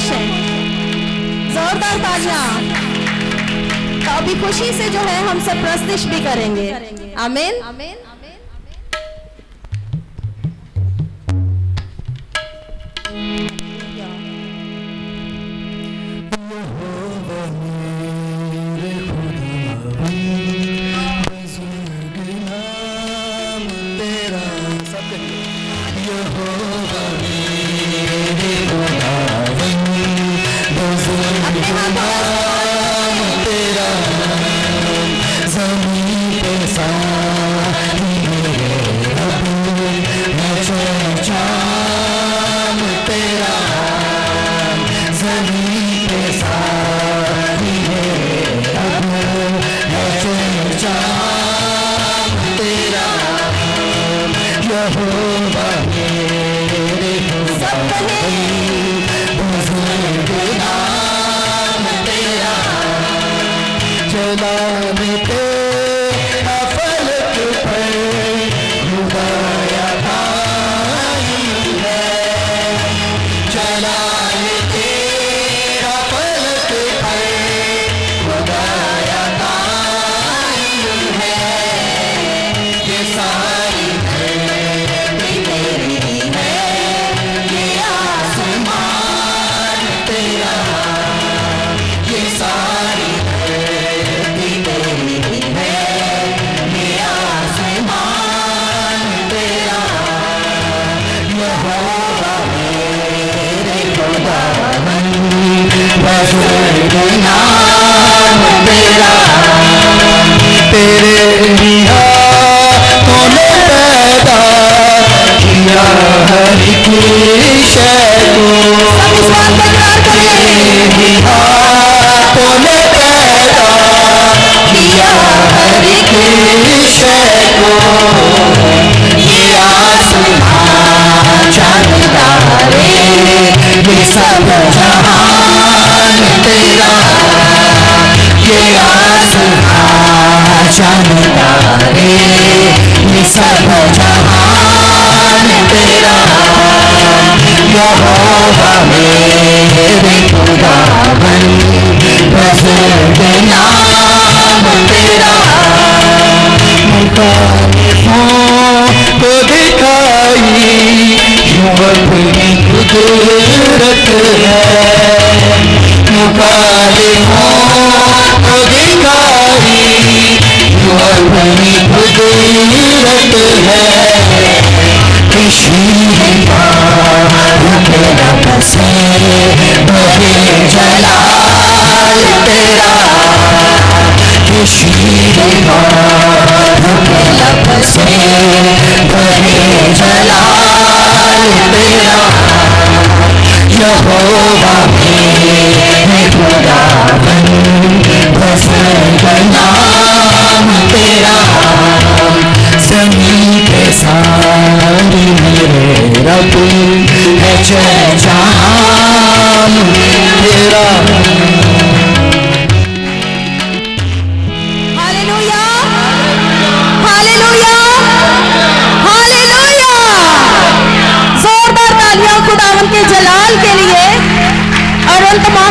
खुश हैं? जोरदार तालियां। तो अभी खुशी से जो है हम सब प्रस्तुत भी करेंगे। आमीन।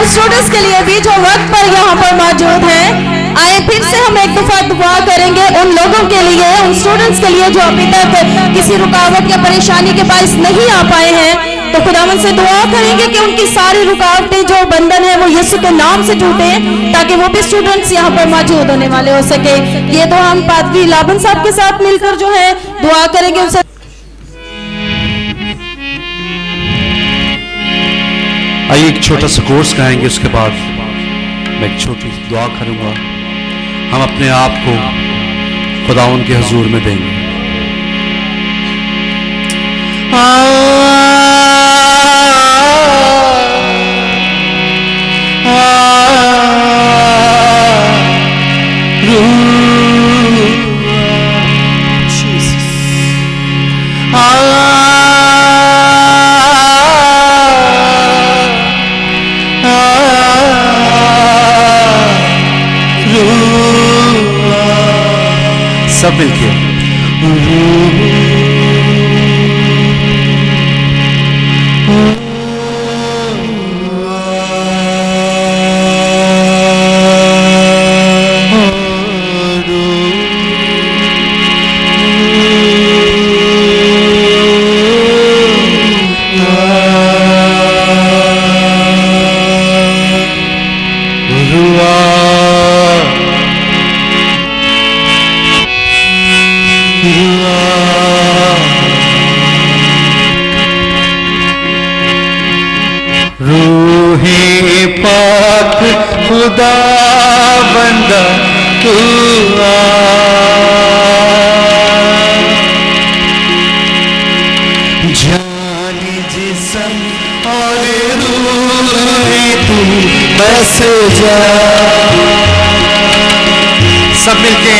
स्टूडेंट्स के लिए भी जो वक्त पर यहाँ पर मौजूद हैं, आए फिर से हम एक दफा दुआ करेंगे उन लोगों के लिए, उन स्टूडेंट्स के लिए जो अभी तक किसी रुकावट या परेशानी के बायस नहीं आ पाए हैं। तो खुदावंद से दुआ करेंगे कि उनकी सारी रुकावटें जो बंधन है वो यीशु के नाम से टूटे, ताकि वो भी स्टूडेंट्स यहाँ पर मौजूद होने वाले हो सके। ये तो हम पादरी लाबन साहब के साथ मिलकर जो है दुआ करेंगे उनसे। आइए एक छोटा सा कोर्स गाएंगे, उसके बाद मैं एक छोटी सी दुआ करूंगा। हम अपने आप को खुदावंद के हुजूर में देंगे। सब मिलके हुआ। रूहे पाक खुदा बंदा तू आ, जानी जिस्म और रूह तू बस जा। सब मिलके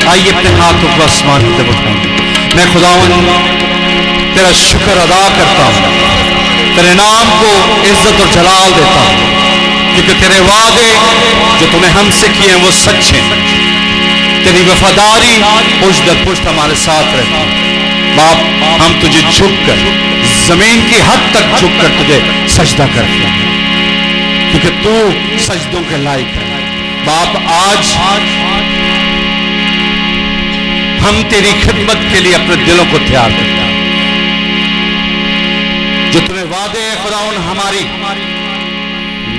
आइए अपने हाथों को आसमान की तरफ उठाएंगे। मैं खुदावन तेरा शुक्र अदा करता हूँ, तेरे नाम को इज्जत और जलाल देता हूँ, क्योंकि तेरे वादे जो तूने हमसे किए हैं वो सच्चे हैं। तेरी वफादारी पुष्ट दर पुष्ट हमारे साथ रहती है। बाप, हम तुझे झुककर जमीन की हद तक झुककर तुझे सजदा करते हैं, क्योंकि तू सजदों के लायक है। बाप, आज हम तेरी खिदमत के लिए अपने दिलों को तैयार करते हैं। जो तूने वादे खुदावन हमारी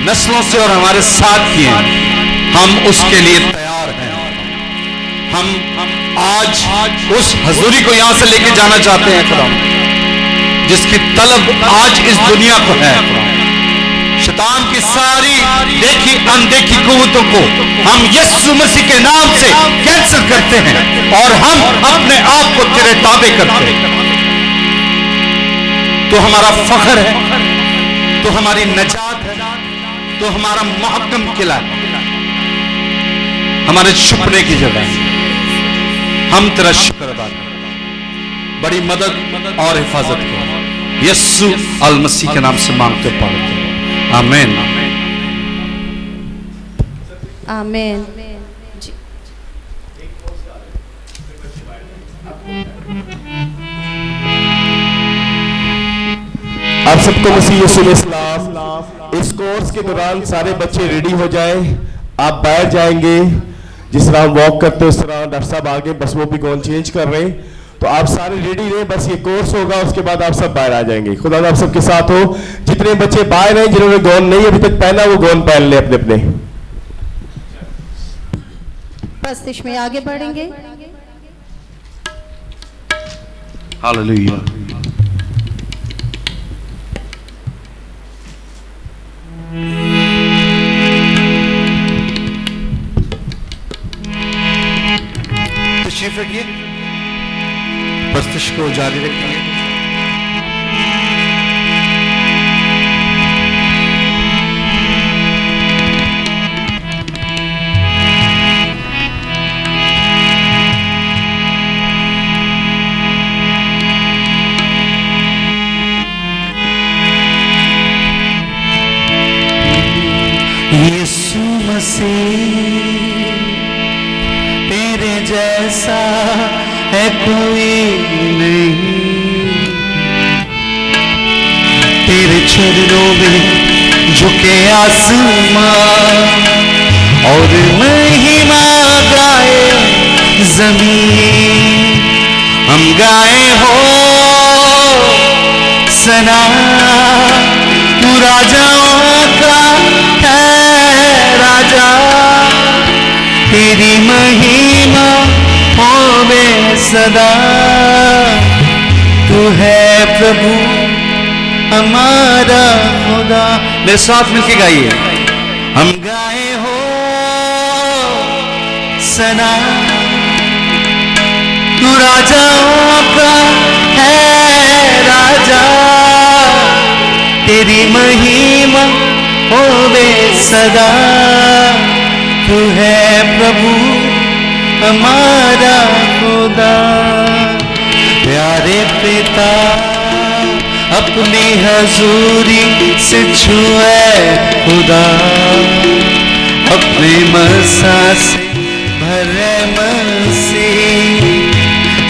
नस्लों से और हमारे साथ किए हैं, हम उसके लिए तैयार हैं। हम आज उस हजूरी को यहां से लेके जाना चाहते हैं खुदावन, जिसकी तलब आज इस दुनिया को है। शैतान की सारी देखी अनदेखी कुव्वतों को हम यीशु मसीह के नाम से कैंसिल करते हैं और हम अपने आप को तेरे ताबे करते हैं। तो हमारा फख्र है, तो हमारी नजात है, तो हमारा मुहक्कम किला है, हमारे छुपने की जगह है। हम तेरा शुक्र अदा करते, बड़ी मदद और हिफाजत कर यीशु अल मसीह के नाम से मांगते पढ़ते हैं। आमीन, आमीन। आप सबको मसीह यीशु में सलाम। इस कोर्स के दौरान सारे बच्चे रेडी हो जाएं। आप बैठ जाएंगे, जिस तरह हम वॉक करते हैं उस तरह डॉक्टर साहब आगे बस वो भी गॉन चेंज कर रहे हैं, तो आप सारे रेडी रहें। बस ये कोर्स होगा, उसके बाद आप सब बाहर आ जाएंगे। खुदा आप सबके साथ हो। जितने बच्चे बाहर हैं, जिन्होंने गॉन नहीं अभी तक पहना, वो गॉन पहन ले अपने अपने। प्रस्तुति में आगे बढ़ेंगे। हालेलुया। तशरीफ रखिए, प्रस्तुति को जारी रखेंगे। यीशु मसीह तेरे जैसा है कोई नहीं, तेरे चरणों में झुके आसमां और महिमा गाए जमीन। हम गाए हो सना, तू राजाओं का है राजा, तेरी महिमा होवे सदा। तू है प्रभु हमारा खुदा। मेरे साथ मिलके गाइए। हम गाए हो सना, तू राजाओं का है राजा, सदा, तू है प्रभु हमारा खुदा। प्यारे पिता अपनी हजूरी से छुए खुदा, अपने मसा से भरे मसीह,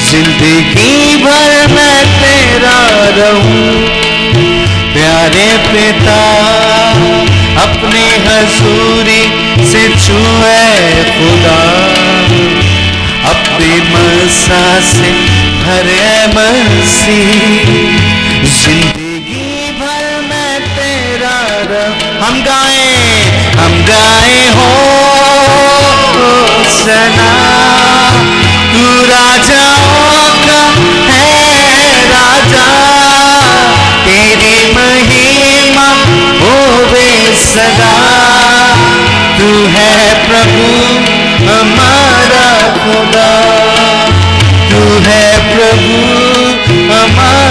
जिंदगी भर मैं तेरा रहूं। प्यारे पिता अपनी हजूरी से छुए खुदा, अपने मसा से भरे मसीह, जिंदगी भर मैं तेरा रहूं। हम गाए हो सना, तू राजाओं का है राजा, तेरी महिमा होवे सदा। तू है प्रभु हमारा खुदा, तू है प्रभु हमारा